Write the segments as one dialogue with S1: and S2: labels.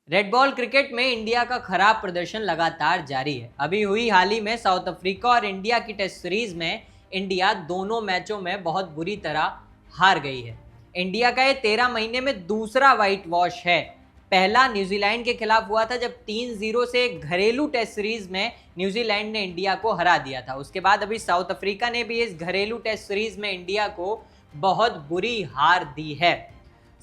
S1: Red ball cricket में India का खराब प्रदर्शन लगातार जारी है। अभी हुई हाल ही में साउथ अफ्रीका और इंडिया की टेस्ट सीरीज में इंडिया दोनों मैचों में बहुत बुरी तरह हार गई है। इंडिया का ये 13 महीने में दूसरा व्हाइट वॉश है। पहला न्यूजीलैंड के खिलाफ हुआ था जब 3-0 से एक घरेलू टेस्ट सीरीज में न्यूजीलैंड ने इंडिया को हरा दिया था। उसके बाद अभी साउथ अफ्रीका ने भी इस घरेलू टेस्ट सीरीज में इंडिया को बहुत बुरी हार दी है।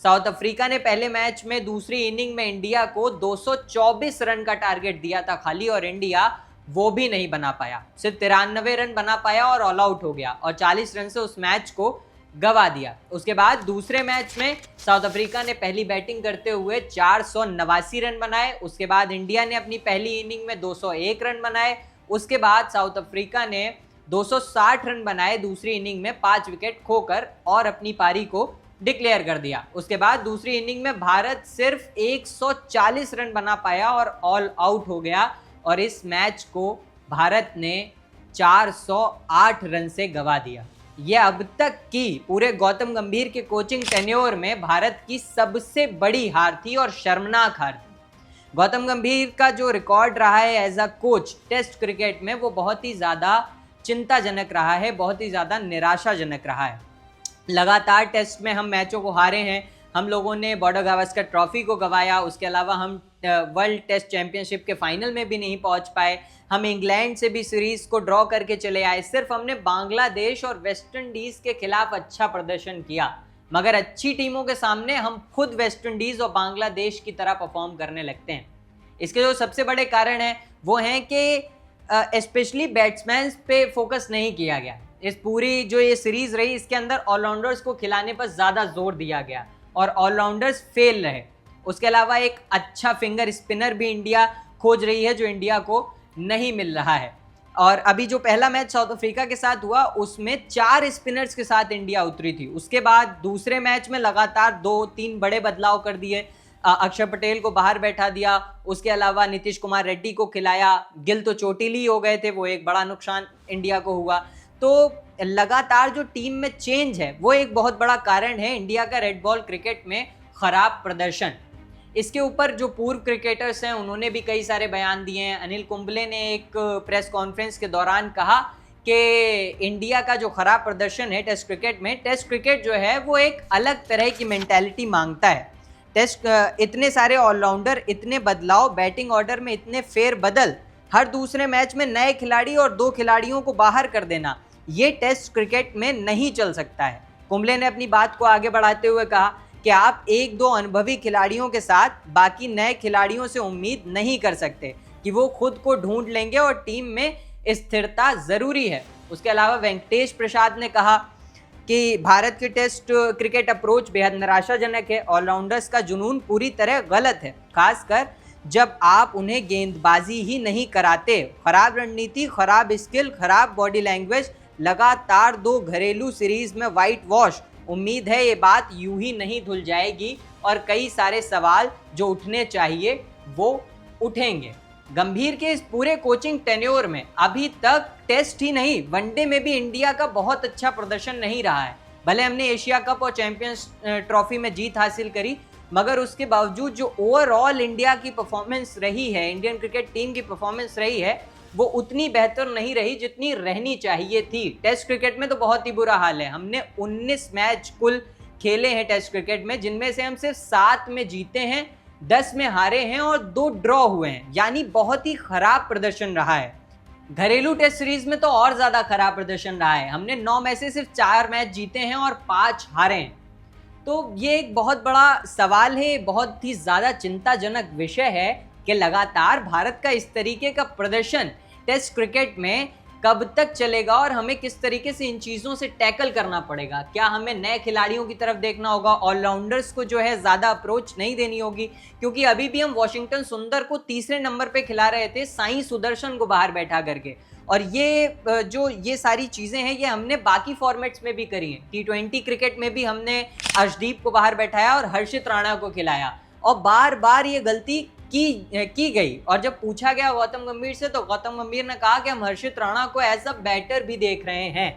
S1: साउथ अफ्रीका ने पहले मैच में दूसरी इनिंग में इंडिया को 224 रन का टारगेट दिया था खाली, और इंडिया वो भी नहीं बना पाया, सिर्फ 93 रन बना पाया और ऑल आउट हो गया और 40 रन से उस मैच को गवा दिया। उसके बाद दूसरे मैच में साउथ अफ्रीका ने पहली बैटिंग करते हुए 489 रन बनाए। उसके बाद इंडिया ने अपनी पहली इनिंग में 201 रन बनाए। उसके बाद साउथ अफ्रीका ने 260 रन बनाए दूसरी इनिंग में 5 विकेट खोकर और अपनी पारी को डिक्लेयर कर दिया। उसके बाद दूसरी इनिंग में भारत सिर्फ 140 रन बना पाया और ऑल आउट हो गया, और इस मैच को भारत ने 408 रन से गवा दिया। यह अब तक की पूरे गौतम गंभीर के कोचिंग टेन्योर में भारत की सबसे बड़ी हार थी और शर्मनाक हार थी। गौतम गंभीर का जो रिकॉर्ड रहा है as a coach test cricket में, वो बहुत ही ज़्यादा चिंताजनक रहा है, बहुत ही ज़्यादा निराशाजनक रहा है। लगातार टेस्ट में हम मैचों को हारे हैं। हम लोगों ने बॉर्डर गावस्कर ट्रॉफी को गंवाया, उसके अलावा हम वर्ल्ड टेस्ट चैंपियनशिप के फाइनल में भी नहीं पहुंच पाए। हम इंग्लैंड से भी सीरीज को ड्रॉ करके चले आए। सिर्फ हमने बांग्लादेश और वेस्ट इंडीज़ के खिलाफ अच्छा प्रदर्शन किया, मगर अच्छी टीमों के सामने हम खुद वेस्ट इंडीज़ और बांग्लादेश की तरह परफॉर्म करने लगते हैं। इसके जो सबसे बड़े कारण हैं वो हैं कि स्पेशली बैट्समैन पे फोकस नहीं किया गया। इस पूरी जो ये सीरीज रही, इसके अंदर ऑलराउंडर्स को खिलाने पर ज़्यादा जोर दिया गया और ऑलराउंडर्स फेल रहे। उसके अलावा एक अच्छा फिंगर स्पिनर भी इंडिया खोज रही है, जो इंडिया को नहीं मिल रहा है। और अभी जो पहला मैच साउथ अफ्रीका के साथ हुआ, उसमें 4 स्पिनर्स के साथ इंडिया उतरी थी। उसके बाद दूसरे मैच में लगातार 2-3 बड़े बदलाव कर दिए। अक्षर पटेल को बाहर बैठा दिया, उसके अलावा नीतीश कुमार रेड्डी को खिलाया। गिल तो चोटिल ही हो गए थे, वो एक बड़ा नुकसान इंडिया को हुआ। तो लगातार जो टीम में चेंज है वो एक बहुत बड़ा कारण है इंडिया का रेड बॉल क्रिकेट में खराब प्रदर्शन। इसके ऊपर जो पूर्व क्रिकेटर्स हैं उन्होंने भी कई सारे बयान दिए हैं। अनिल कुंबले ने एक प्रेस कॉन्फ्रेंस के दौरान कहा कि इंडिया का जो खराब प्रदर्शन है टेस्ट क्रिकेट में, टेस्ट क्रिकेट जो है वो एक अलग तरह की मेंटालिटी मांगता है। टेस्ट इतने सारे ऑलराउंडर, इतने बदलाव, बैटिंग ऑर्डर में इतने फेर बदल, हर दूसरे मैच में नए खिलाड़ी और 2 खिलाड़ियों को बाहर कर देना, ये टेस्ट क्रिकेट में नहीं चल सकता है। कुंबले ने अपनी बात को आगे बढ़ाते हुए कहा कि आप 1-2 अनुभवी खिलाड़ियों के साथ बाकी नए खिलाड़ियों से उम्मीद नहीं कर सकते कि वो खुद को ढूंढ लेंगे, और टीम में स्थिरता ज़रूरी है। उसके अलावा वेंकटेश प्रसाद ने कहा कि भारत की टेस्ट क्रिकेट अप्रोच बेहद निराशाजनक है। ऑलराउंडर्स का जुनून पूरी तरह गलत है, खासकर जब आप उन्हें गेंदबाजी ही नहीं कराते। खराब रणनीति, खराब स्किल, खराब बॉडी लैंग्वेज, लगातार 2 घरेलू सीरीज में व्हाइट वॉश। उम्मीद है ये बात यूं ही नहीं धुल जाएगी और कई सारे सवाल जो उठने चाहिए वो उठेंगे। गंभीर के इस पूरे कोचिंग टेन्योर में अभी तक टेस्ट ही नहीं, वनडे में भी इंडिया का बहुत अच्छा प्रदर्शन नहीं रहा है। भले हमने एशिया कप और चैंपियंस ट्रॉफी में जीत हासिल करी, मगर उसके बावजूद जो ओवरऑल इंडिया की परफॉर्मेंस रही है, इंडियन क्रिकेट टीम की परफॉर्मेंस रही है, वो उतनी बेहतर नहीं रही जितनी रहनी चाहिए थी। टेस्ट क्रिकेट में तो बहुत ही बुरा हाल है। हमने 19 मैच कुल खेले हैं टेस्ट क्रिकेट में, जिनमें से हम सिर्फ 7 में जीते हैं, 10 में हारे हैं और 2 ड्रॉ हुए हैं, यानी बहुत ही खराब प्रदर्शन रहा है। घरेलू टेस्ट सीरीज में तो और ज़्यादा खराब प्रदर्शन रहा है। हमने 9 में से सिर्फ 4 मैच जीते हैं और 5 हारे हैं। तो ये एक बहुत बड़ा सवाल है, बहुत ही ज़्यादा चिंताजनक विषय है कि लगातार भारत का इस तरीके का प्रदर्शन टेस्ट क्रिकेट में कब तक चलेगा और हमें किस तरीके से इन चीज़ों से टैकल करना पड़ेगा। क्या हमें नए खिलाड़ियों की तरफ देखना होगा, ऑलराउंडर्स को जो है ज़्यादा अप्रोच नहीं देनी होगी, क्योंकि अभी भी हम वॉशिंगटन सुंदर को तीसरे नंबर पे खिला रहे थे साई सुदर्शन को बाहर बैठा करके। और ये सारी चीज़ें हैं ये हमने बाकी फॉर्मेट्स में भी करी हैं। T20 क्रिकेट में भी हमने अर्शदीप को बाहर बैठाया और हर्षित राणा को खिलाया, और बार बार ये गलती की गई। और जब पूछा गया गौतम गंभीर से, तो गौतम गंभीर ने कहा कि हम हर्षित राणा को एज अ बैटर भी देख रहे हैं।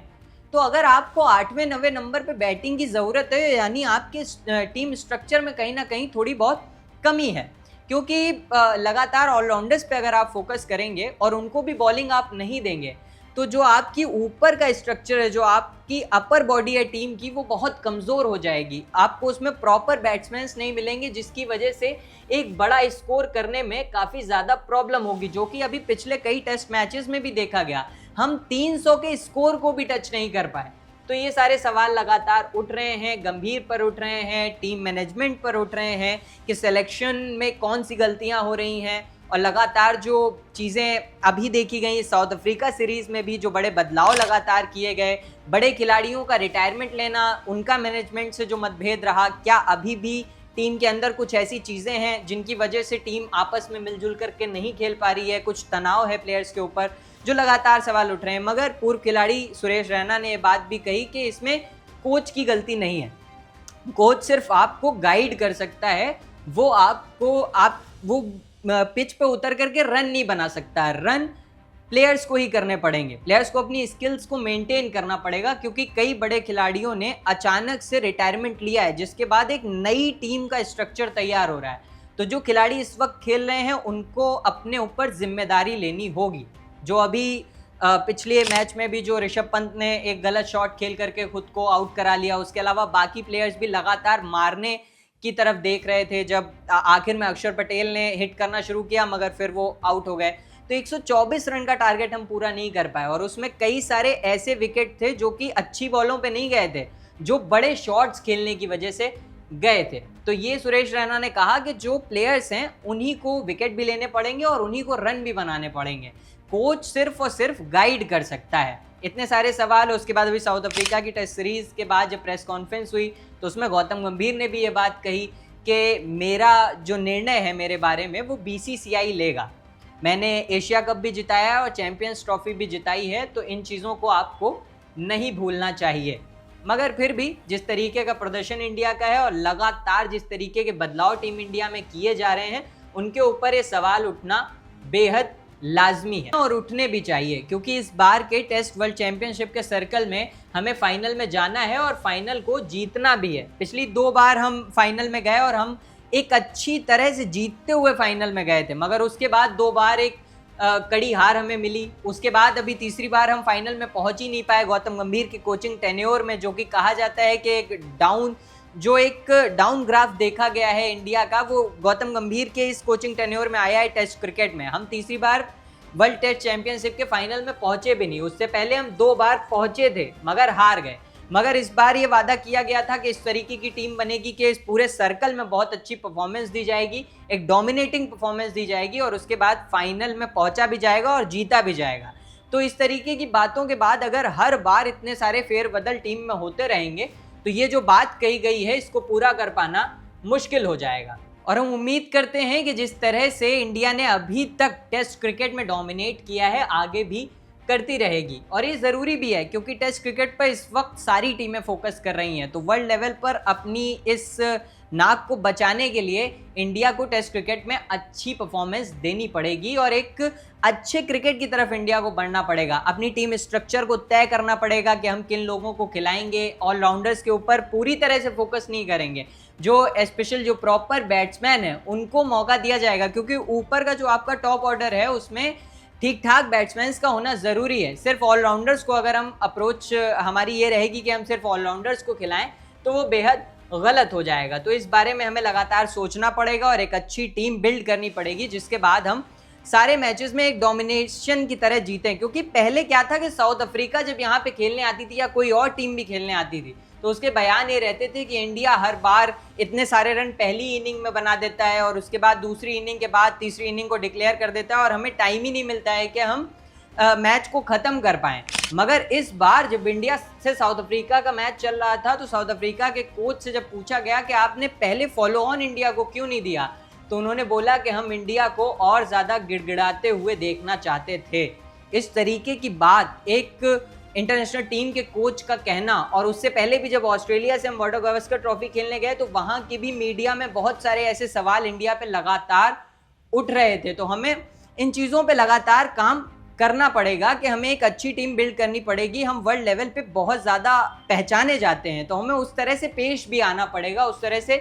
S1: तो अगर आपको 8वें 9वें नंबर पे बैटिंग की ज़रूरत है, यानी आपके टीम स्ट्रक्चर में कहीं ना कहीं थोड़ी बहुत कमी है। क्योंकि लगातार ऑलराउंडर्स पे अगर आप फोकस करेंगे और उनको भी बॉलिंग आप नहीं देंगे तो जो आपकी ऊपर का स्ट्रक्चर है, जो आपकी अपर बॉडी है टीम की, वो बहुत कमज़ोर हो जाएगी। आपको उसमें प्रॉपर बैट्समैन नहीं मिलेंगे, जिसकी वजह से एक बड़ा स्कोर करने में काफ़ी ज़्यादा प्रॉब्लम होगी, जो कि अभी पिछले कई टेस्ट मैचेस में भी देखा गया। हम 300 के स्कोर को भी टच नहीं कर पाए। तो ये सारे सवाल लगातार उठ रहे हैं, गंभीर पर उठ रहे हैं, टीम मैनेजमेंट पर उठ रहे हैं कि सिलेक्शन में कौन सी गलतियां हो रही हैं। और लगातार जो चीज़ें अभी देखी गई साउथ अफ्रीका सीरीज़ में भी, जो बड़े बदलाव लगातार किए गए, बड़े खिलाड़ियों का रिटायरमेंट लेना, उनका मैनेजमेंट से जो मतभेद रहा, क्या अभी भी टीम के अंदर कुछ ऐसी चीज़ें हैं जिनकी वजह से टीम आपस में मिलजुल करके नहीं खेल पा रही है, कुछ तनाव है प्लेयर्स के ऊपर, जो लगातार सवाल उठ रहे हैं। मगर पूर्व खिलाड़ी सुरेश रैना ने ये बात भी कही कि इसमें कोच की गलती नहीं है। कोच सिर्फ आपको गाइड कर सकता है, वो पिच पे उतर करके रन नहीं बना सकता है। रन प्लेयर्स को ही करने पड़ेंगे, प्लेयर्स को अपनी स्किल्स को मेंटेन करना पड़ेगा, क्योंकि कई बड़े खिलाड़ियों ने अचानक से रिटायरमेंट लिया है, जिसके बाद एक नई टीम का स्ट्रक्चर तैयार हो रहा है। तो जो खिलाड़ी इस वक्त खेल रहे हैं उनको अपने ऊपर जिम्मेदारी लेनी होगी। जो अभी पिछले मैच में भी जो ऋषभ पंत ने एक गलत शॉट खेल करके खुद को आउट करा लिया, उसके अलावा बाकी प्लेयर्स भी लगातार मारने की तरफ देख रहे थे। जब आखिर में अक्षर पटेल ने हिट करना शुरू किया, मगर फिर वो आउट हो गए। तो 124 रन का टारगेट हम पूरा नहीं कर पाए, और उसमें कई सारे ऐसे विकेट थे जो कि अच्छी बॉलों पे नहीं गए थे, जो बड़े शॉट्स खेलने की वजह से गए थे। तो ये सुरेश रैना ने कहा कि जो प्लेयर्स हैं उन्हीं को विकेट भी लेने पड़ेंगे और उन्हीं को रन भी बनाने पड़ेंगे, कोच सिर्फ और सिर्फ गाइड कर सकता है। इतने सारे सवाल। उसके बाद अभी साउथ अफ्रीका की टेस्ट सीरीज के बाद जब प्रेस कॉन्फ्रेंस हुई तो उसमें गौतम गंभीर ने भी ये बात कही कि मेरा जो निर्णय है मेरे बारे में वो बीसीसीआई लेगा। मैंने एशिया कप भी जिताया है और चैंपियंस ट्रॉफी भी जिताई है, तो इन चीज़ों को आपको नहीं भूलना चाहिए। मगर फिर भी जिस तरीके का प्रदर्शन इंडिया का है और लगातार जिस तरीके के बदलाव टीम इंडिया में किए जा रहे हैं, उनके ऊपर ये सवाल उठना बेहद लाजमी है और उठने भी चाहिए, क्योंकि इस बार के टेस्ट वर्ल्ड चैंपियनशिप के सर्कल में हमें फाइनल में जाना है और फाइनल को जीतना भी है। पिछली 2 बार हम फाइनल में गए और हम एक अच्छी तरह से जीतते हुए फाइनल में गए थे, मगर उसके बाद 2 बार एक कड़ी हार हमें मिली। उसके बाद अभी तीसरी बार हम फाइनल में पहुंच ही नहीं पाए गौतम गंभीर की कोचिंग टेन्योर में, जो कि कहा जाता है कि एक डाउन ग्राफ देखा गया है इंडिया का, वो गौतम गंभीर के इस कोचिंग टेन्योर में आया है टेस्ट क्रिकेट में। हम तीसरी बार वर्ल्ड टेस्ट चैंपियनशिप के फाइनल में पहुंचे भी नहीं, उससे पहले हम 2 बार पहुंचे थे मगर हार गए। मगर इस बार ये वादा किया गया था कि इस तरीके की टीम बनेगी कि इस पूरे सर्कल में बहुत अच्छी परफॉर्मेंस दी जाएगी, एक डोमिनेटिंग परफॉर्मेंस दी जाएगी और उसके बाद फाइनल में पहुंचा भी जाएगा और जीता भी जाएगा। तो इस तरीके की बातों के बाद अगर हर बार इतने सारे फेरबदल टीम में होते रहेंगे तो ये जो बात कही गई है इसको पूरा कर पाना मुश्किल हो जाएगा। और हम उम्मीद करते हैं कि जिस तरह से इंडिया ने अभी तक टेस्ट क्रिकेट में डोमिनेट किया है आगे भी करती रहेगी, और ये ज़रूरी भी है क्योंकि टेस्ट क्रिकेट पर इस वक्त सारी टीमें फोकस कर रही हैं। तो वर्ल्ड लेवल पर अपनी इस नाक को बचाने के लिए इंडिया को टेस्ट क्रिकेट में अच्छी परफॉर्मेंस देनी पड़ेगी और एक अच्छे क्रिकेट की तरफ इंडिया को बढ़ना पड़ेगा। अपनी टीम स्ट्रक्चर को तय करना पड़ेगा कि हम किन लोगों को खिलाएंगे। ऑलराउंडर्स के ऊपर पूरी तरह से फोकस नहीं करेंगे, जो स्पेशल जो प्रॉपर बैट्समैन है उनको मौका दिया जाएगा, क्योंकि ऊपर का जो आपका टॉप ऑर्डर है उसमें ठीक ठाक बैट्समैन का होना ज़रूरी है। सिर्फ ऑलराउंडर्स को अगर हम अप्रोच हमारी ये रहेगी कि हम सिर्फ ऑलराउंडर्स को खिलाएं तो वो बेहद गलत हो जाएगा। तो इस बारे में हमें लगातार सोचना पड़ेगा और एक अच्छी टीम बिल्ड करनी पड़ेगी, जिसके बाद हम सारे मैचेस में एक डोमिनेशन की तरह जीतें। क्योंकि पहले क्या था कि साउथ अफ्रीका जब यहाँ पे खेलने आती थी या कोई और टीम भी खेलने आती थी तो उसके बयान ये रहते थे कि इंडिया हर बार इतने सारे रन पहली इनिंग में बना देता है और उसके बाद दूसरी इनिंग के बाद तीसरी इनिंग को डिक्लेयर कर देता है और हमें टाइम ही नहीं मिलता है कि हम मैच को ख़त्म कर पाएँ। मगर इस बार जब इंडिया से साउथ अफ्रीका का मैच चल रहा था तो साउथ अफ्रीका के कोच से जब पूछा गया कि आपने पहले फॉलो ऑन इंडिया को क्यों नहीं दिया, तो उन्होंने बोला कि हम इंडिया को और ज़्यादा गिड़गिड़ाते हुए देखना चाहते थे। इस तरीके की बात एक इंटरनेशनल टीम के कोच का कहना, और उससे पहले भी जब ऑस्ट्रेलिया से हम बॉर्डर गावस्कर ट्रॉफी खेलने गए तो वहाँ की भी मीडिया में बहुत सारे ऐसे सवाल इंडिया पे लगातार उठ रहे थे। तो हमें इन चीज़ों पे लगातार काम करना पड़ेगा कि हमें एक अच्छी टीम बिल्ड करनी पड़ेगी। हम वर्ल्ड लेवल पे बहुत ज़्यादा पहचाने जाते हैं तो हमें उस तरह से पेश भी आना पड़ेगा, उस तरह से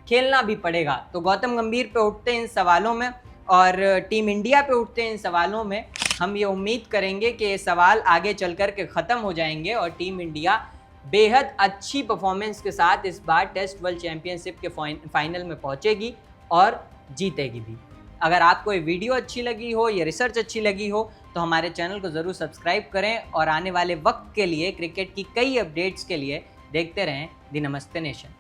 S1: खेलना भी पड़ेगा। तो गौतम गंभीर पे उठते हैं इन सवालों में और टीम इंडिया पे उठते हैं इन सवालों में, हम ये उम्मीद करेंगे कि ये सवाल आगे चल कर के ख़त्म हो जाएंगे और टीम इंडिया बेहद अच्छी परफॉर्मेंस के साथ इस बार टेस्ट वर्ल्ड चैंपियनशिप के फाइनल में पहुंचेगी और जीतेगी भी। अगर आपको ये वीडियो अच्छी लगी हो, ये रिसर्च अच्छी लगी हो, तो हमारे चैनल को ज़रूर सब्सक्राइब करें और आने वाले वक्त के लिए क्रिकेट की कई अपडेट्स के लिए देखते रहें दी नमस्ते नेशन।